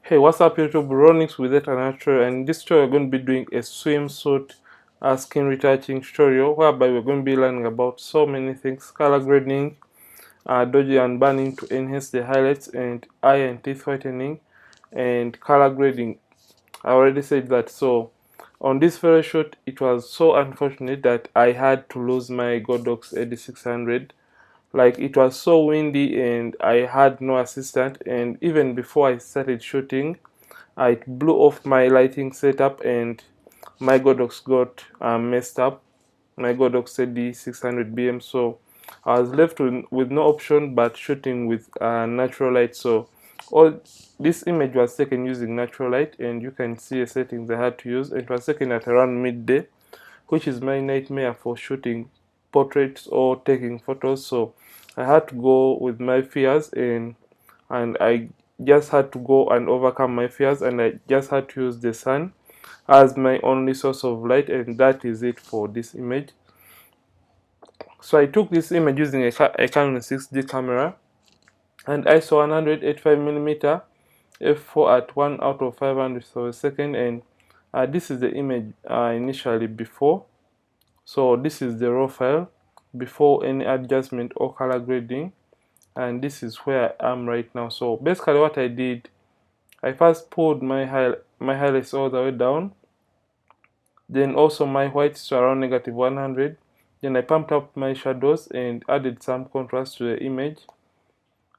Hey, what's up YouTube? Ronix with Retouching, and in this tutorial we're going to be doing a swimsuit skin retouching tutorial whereby we're going to be learning about so many things: color grading, dodging and burning to enhance the highlights, and eye and teeth whitening, and color grading. I already said that. So on this very shoot, it was so unfortunate that I had to lose my Godox 8600. Like, it was so windy and I had no assistant, and even before I started shooting, it blew off my lighting setup and my Godox got messed up. My Godox said 600 BM, so I was left with no option but shooting with natural light. So all this image was taken using natural light, and you can see the settings I had to use. It was taken at around midday, which is my nightmare for shooting portraits or taking photos. So I had to go with my fears, and I just had to go and overcome my fears, and I just had to use the sun as my only source of light, and that is it for this image. So I took this image using a Canon 6D camera, and ISO 185mm f4 at 1 out of 500 of a second, and this is the image initially before. So this is the raw file before any adjustment or color grading, and this is where I am right now. So basically what I did, I first pulled my highlights all the way down, then also my whites to around -100. Then I pumped up my shadows and added some contrast to the image.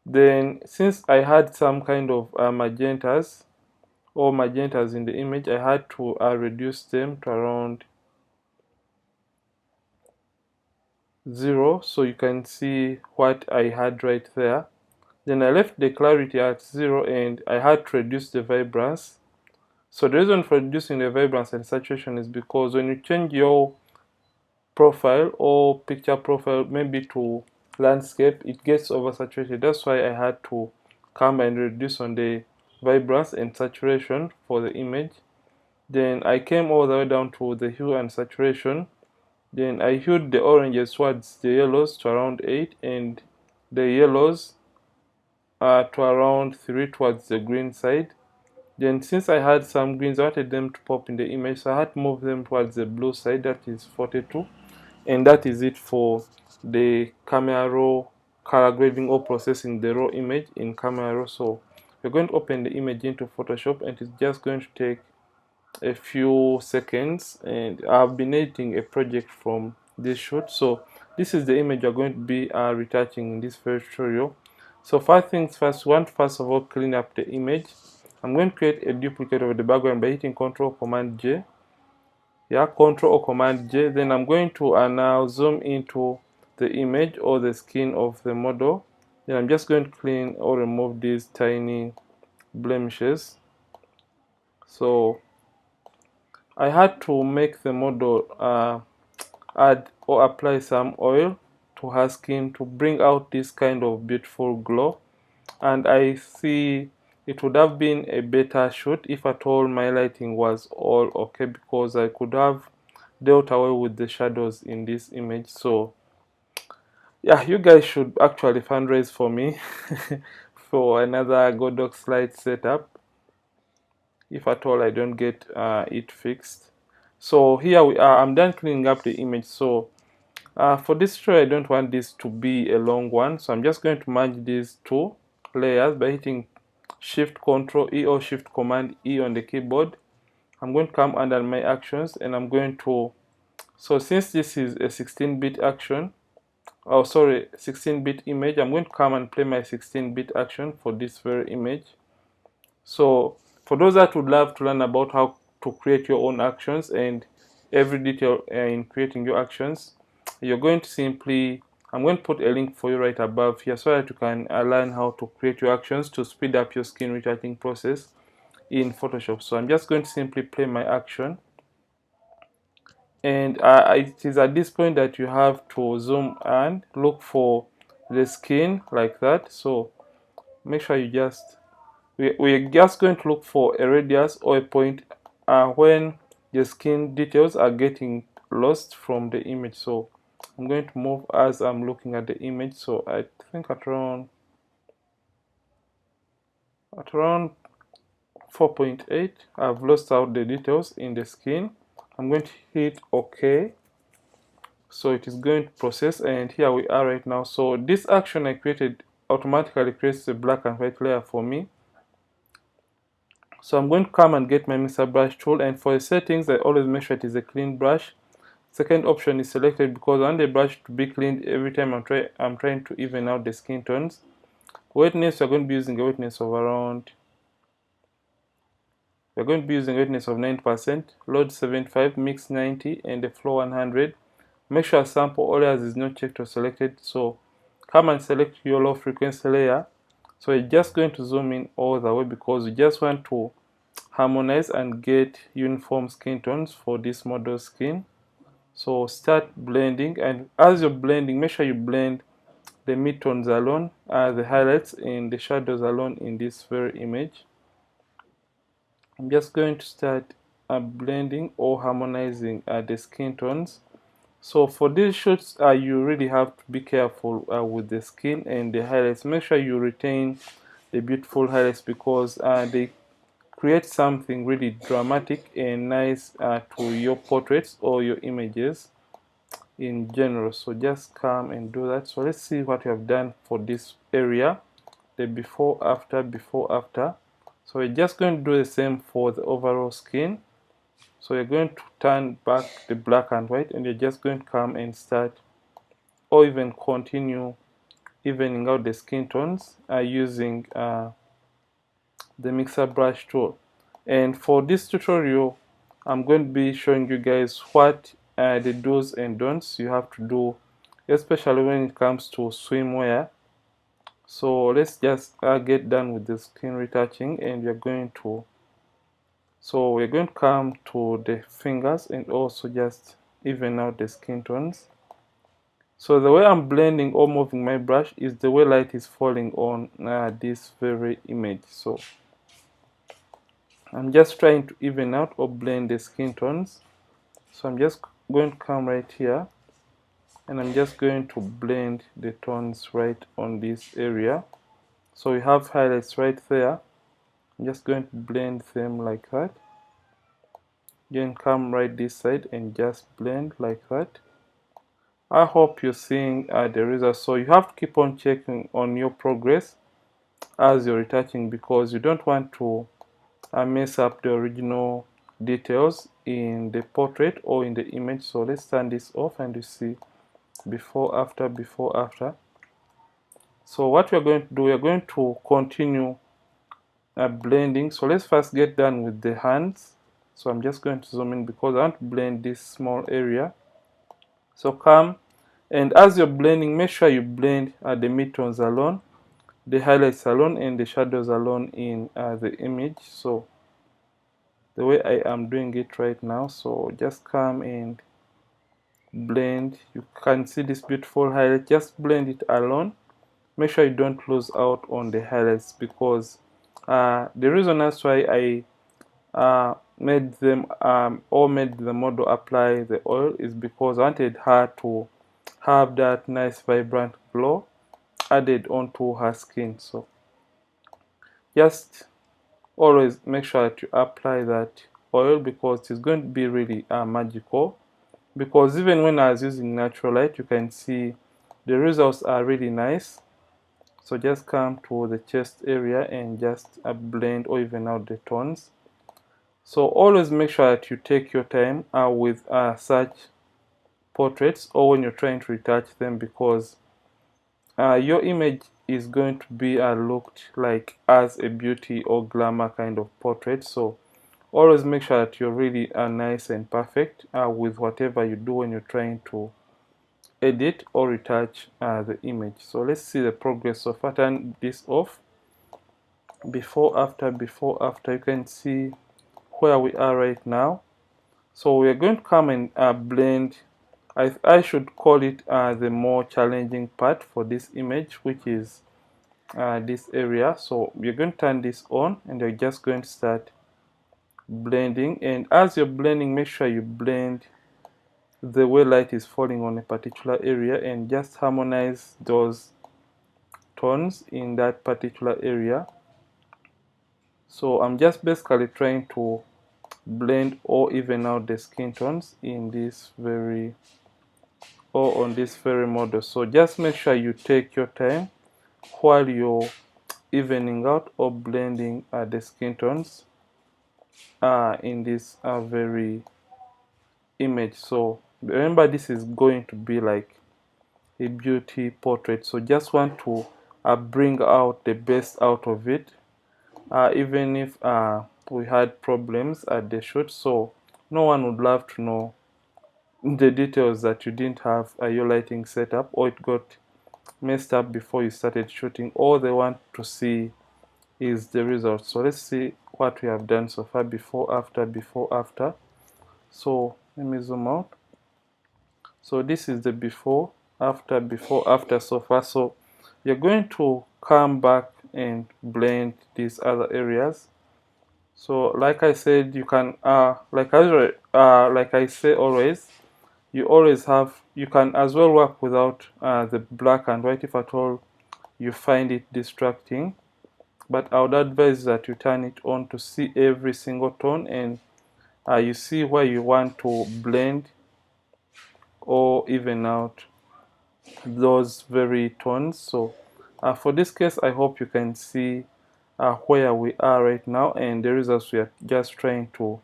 Then, since I had some kind of magentas in the image, I had to reduce them to around 0, so you can see what I had right there. Then I left the clarity at 0 and I had to reduce the vibrance. So the reason for reducing the vibrance and saturation is because when you change your profile or picture profile maybe to landscape, it gets oversaturated. That's why I had to come and reduce on the vibrance and saturation for the image. Then I came all the way down to the hue and saturation. Then I hued the oranges towards the yellows to around 8, and the yellows to around 3 towards the green side. Then, since I had some greens, I wanted them to pop in the image, so I had to move them towards the blue side, that is 42. And that is it for the camera raw color grading or processing the raw image in camera raw. So we're going to open the image into Photoshop, and it's just going to take a few seconds. And I've been editing a project from this shoot, so this is the image we're going to be retouching in this first tutorial. So first things first, we want first of all clean up the image. I'm going to create a duplicate of the background by hitting Ctrl Command J. Yeah, Ctrl or Command J. Then I'm going to now zoom into the image or the skin of the model. Then I'm just going to clean or remove these tiny blemishes. So I had to make the model add or apply some oil to her skin to bring out this kind of beautiful glow. And I see it would have been a better shoot if at all my lighting was all okay, because I could have dealt away with the shadows in this image. So yeah, you guys should actually fundraise for me for another Godox light setup if at all I don't get it fixed. So here we are. I'm done cleaning up the image. So for this tutorial, I don't want this to be a long one, so I'm just going to merge these two layers by hitting Shift Ctrl E or Shift Command E on the keyboard. I'm going to come under my actions, and I'm going to, so since this is a 16-bit action, 16-bit image, I'm going to come and play my 16-bit action for this very image. So for those that would love to learn about how to create your own actions and every detail in creating your actions, you're going to simply, I'm going to put a link for you right above here so that you can learn how to create your actions to speed up your skin retouching process in Photoshop. So I'm just going to simply play my action, and it is at this point that you have to zoom and look for the skin like that. So make sure you just, we're just going to look for a radius or a point when the skin details are getting lost from the image. So I'm going to move as I'm looking at the image. So I think at around 4.8. I've lost out the details in the skin. I'm going to hit OK. So it is going to process, and here we are right now. So this action I created automatically creates a black and white layer for me. So I'm going to come and get my Mixturebrush tool, and for the settings I always make sure it is a clean brush. Second option is selected because I want the brush to be cleaned every time I'm trying to even out the skin tones. Wetness, we're going to be using a wetness of around, we're going to be using a wetness of 9%, load 75, mix 90, and the flow 100. Make sure sample all layers is not checked or selected. So come and select your low frequency layer. So you're just going to zoom in all the way because we just want to harmonize and get uniform skin tones for this model skin. So start blending, and as you're blending, make sure you blend the midtones alone, the highlights and the shadows alone in this very image. I'm just going to start blending or harmonizing the skin tones. So for these shoots, you really have to be careful with the skin and the highlights. Make sure you retain the beautiful highlights because they create something really dramatic and nice to your portraits or your images in general. So just come and do that. So let's see what you have done for this area, the before after. So we're just going to do the same for the overall skin. So you're going to turn back the black and white, and you're just going to come and start or even continue evening out the skin tones using the Mixturebrush tool. And for this tutorial, I'm going to be showing you guys what the do's and don'ts you have to do, especially when it comes to swimwear. So let's just get done with the skin retouching, and we're going to come to the fingers and also just even out the skin tones. So the way I'm blending or moving my brush is the way light is falling on this very image. So I'm just trying to even out or blend the skin tones. So I'm just going to come right here, and I'm just going to blend the tones right on this area. So we have highlights right there. I'm just going to blend them like that. Then come right this side and just blend like that. I hope you're seeing the results. So you have to keep on checking on your progress as you're retouching because you don't want to mess up the original details in the portrait or in the image. So let's turn this off and you see before after. So what we're going to do, we're going to continue blending. So let's first get done with the hands. So I'm just going to zoom in because I want to blend this small area. So come, and as you're blending, make sure you blend the midtones alone, the highlights alone, and the shadows alone in the image. So the way I am doing it right now. So just come and blend. You can see this beautiful highlight. Just blend it alone. Make sure you don't lose out on the highlights because the reason that's why I made them or made the model apply the oil is because I wanted her to have that nice vibrant glow added onto her skin. So just always make sure that you apply that oil because it's going to be really magical. Because even when I was using natural light, you can see the results are really nice. So just come to the chest area and just blend or even out the tones. So always make sure that you take your time with such portraits or when you're trying to retouch them because your image is going to be looked like as a beauty or glamour kind of portrait. So always make sure that you're really nice and perfect with whatever you do when you're trying to edit or retouch the image. So let's see the progress. So if I turn this off, before after, you can see where we are right now. So we're going to come and blend. I should call it the more challenging part for this image, which is this area. So you're going to turn this on and you're just going to start blending, and as you're blending, make sure you blend the way light is falling on a particular area and just harmonize those tones in that particular area. So I'm just basically trying to blend or even out the skin tones in this very or on this very model. So just make sure you take your time while you're evening out or blending the skin tones in this very image. So remember, this is going to be like a beauty portrait, so just want to bring out the best out of it, even if we had problems at the shoot. So no one would love to know the details that you didn't have your lighting set up, or it got messed up before you started shooting. All they want to see is the result. So let's see what we have done so far: before, after, before, after. So let me zoom out. So this is the before, after so far. So you're going to come back and blend these other areas. So like I said, you can like I say always, you can as well work without the black and white if at all you find it distracting. But I would advise that you turn it on to see every single tone, and you see where you want to blend or even out those very tones. So for this case, I hope you can see where we are right now and the results we are just trying to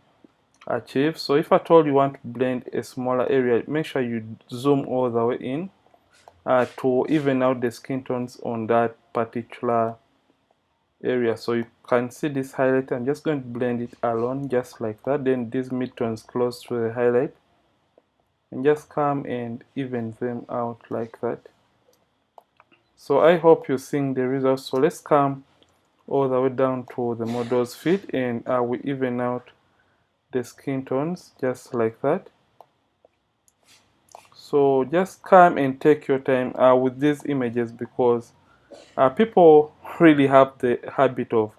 achieve. So if at all you want to blend a smaller area, make sure you zoom all the way in to even out the skin tones on that particular area. So you can see this highlight. I'm just going to blend it alone just like that. Then these midtones close to the highlight, and just come and even them out like that. So I hope you're seeing the results. So let's come all the way down to the model's feet, and we even out the skin tones just like that. So just come and take your time with these images, because people really have the habit of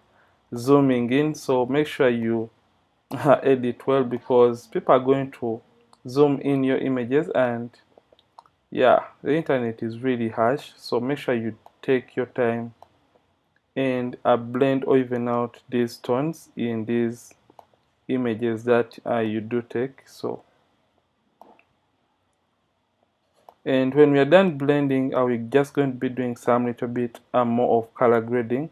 zooming in. So make sure you edit well, because people are going to zoom in your images, and yeah, the internet is really harsh. So make sure you take your time and blend or even out these tones in these images that you do take. So, and when we are done blending, we're just going to be doing some little bit more of color grading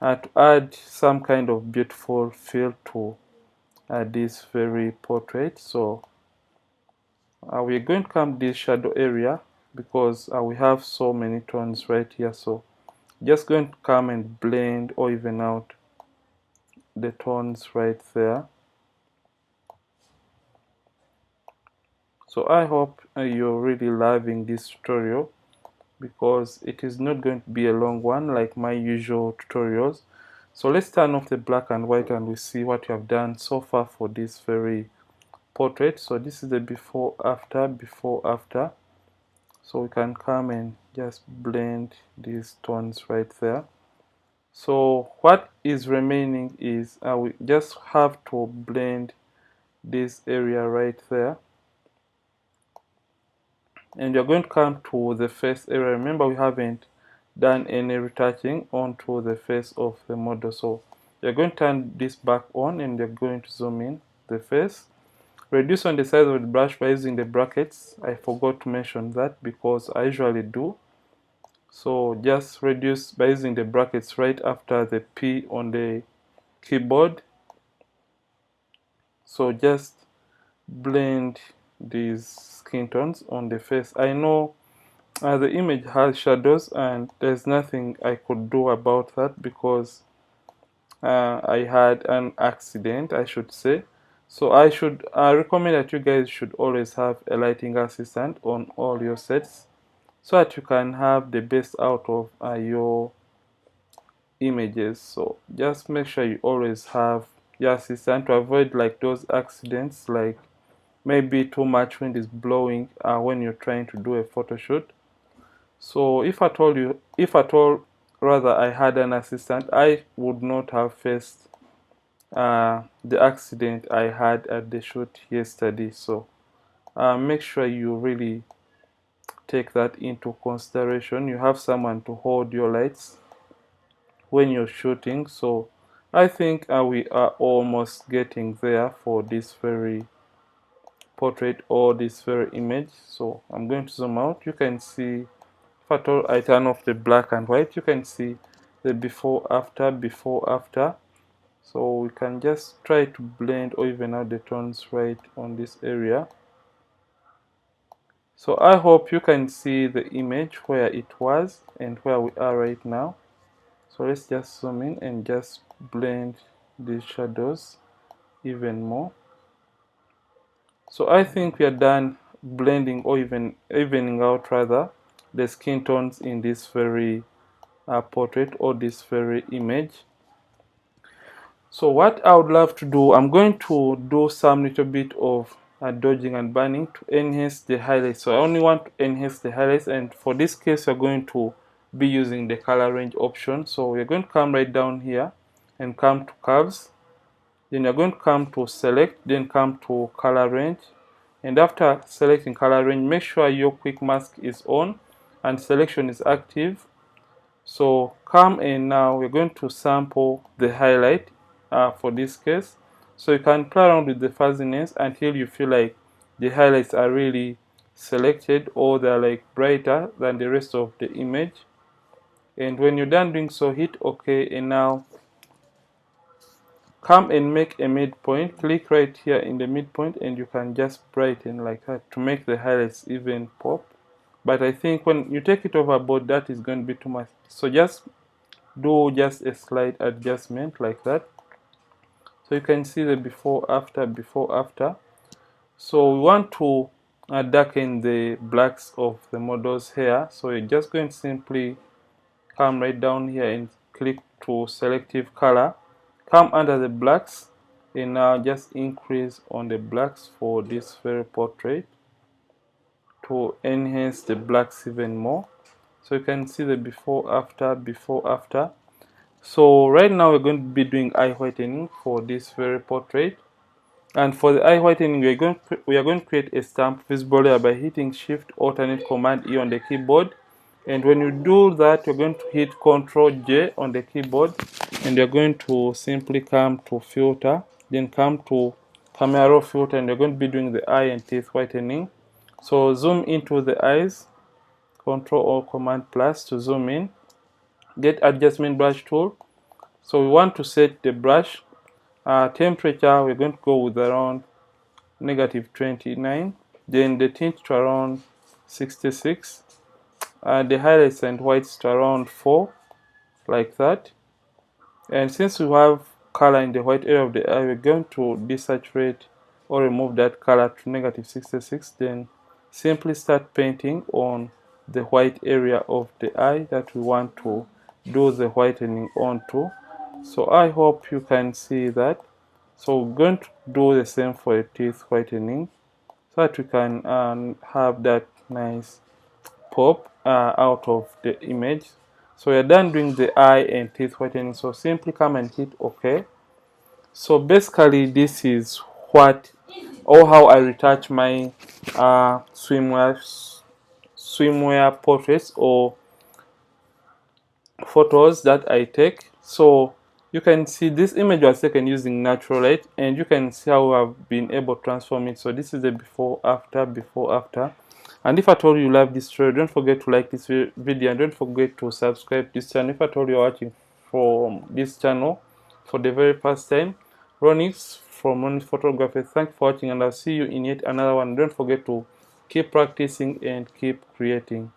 to add some kind of beautiful feel to this very portrait. So we're going to come this shadow area, because we have so many tones right here. So just going to come and blend or even out the tones right there. So I hope you're really loving this tutorial, because it is not going to be a long one like my usual tutorials. So let's turn off the black and white and we see what we have done so far for this very portrait. So this is the before after, before after. So we can come and just blend these tones right there. So what is remaining is we just have to blend this area right there, and you're going to come to the face area. Remember, we haven't done any retouching onto the face of the model. So you're going to turn this back on, and you're going to zoom in the face. Reduce on the size of the brush by using the brackets. I forgot to mention that, because I usually do. So just reduce by using the brackets right after the P on the keyboard. So just blend these skin tones on the face. I know the image has shadows, and there's nothing I could do about that, because I had an accident, I should say. So I should recommend that you guys should always have a lighting assistant on all your sets, so that you can have the best out of your images. So just make sure you always have your assistant to avoid like those accidents, like maybe too much wind is blowing when you're trying to do a photo shoot. So if at all rather I had an assistant, I would not have faced the accident I had at the shoot yesterday. So make sure you really take that into consideration. You have someone to hold your lights when you're shooting. So I think we are almost getting there for this very portrait or this very image. So I'm going to zoom out. You can see, if at all I turn off the black and white, you can see the before after. So we can just try to blend or even out the tones right on this area. So I hope you can see the image where it was and where we are right now. So let's just zoom in and just blend these shadows even more. So I think we are done blending or evening out rather the skin tones in this very portrait or this very image. So what I would love to do, I'm going to do some little bit of dodging and burning to enhance the highlights. So I only want to enhance the highlights, and for this case we're going to be using the color range option. So we're going to come right down here and come to curves. Then you're going to come to select, then come to color range. And after selecting color range, make sure your quick mask is on and selection is active. So come and now we're going to sample the highlight for this case. So you can play around with the fuzziness until you feel like the highlights are really selected or they're like brighter than the rest of the image. And when you're done doing so, hit OK, and now come and make a midpoint. Click right here in the midpoint and you can just brighten like that to make the highlights even pop. But I think when you take it overboard, that is going to be too much. So just do just a slight adjustment like that. So you can see the before after. So we want to darken the blacks of the model's hair. So you're just going to simply come right down here and click to selective color. Come under the blacks and now just increase on the blacks for this very portrait to enhance the blacks even more. So you can see the before after. So right now we're going to be doing eye whitening for this very portrait. And for the eye whitening, we are going to create a stamp visible layer by hitting Shift Alternate Command E on the keyboard. And when you do that, you're going to hit Ctrl J on the keyboard, and you're going to simply come to Filter, then come to Camera Raw Filter, and you're going to be doing the eye and teeth whitening. So zoom into the eyes, Ctrl or Command plus to zoom in. Get Adjustment Brush Tool. So we want to set the brush temperature. We're going to go with around -29. Then the tint to around 66. The highlights and whites to around 4, like that. And since we have color in the white area of the eye, we're going to desaturate or remove that color to -66. Then simply start painting on the white area of the eye that we want to do the whitening onto. So I hope you can see that. So we're going to do the same for the teeth whitening so that we can have that nice pop out of the image. So we're done doing the eye and teeth whitening. So simply come and hit OK. So basically this is what or how I retouch my swimwear portraits or photos that I take. So you can see this image was taken using natural light, and you can see how I've been able to transform it. So this is the before after. And if at all you love this tutorial, don't forget to like this video and don't forget to subscribe to this channel. If at all you're watching from this channel for the very first time, Ronix from Ronix Photography, thanks for watching, and I'll see you in yet another one. Don't forget to keep practicing and keep creating.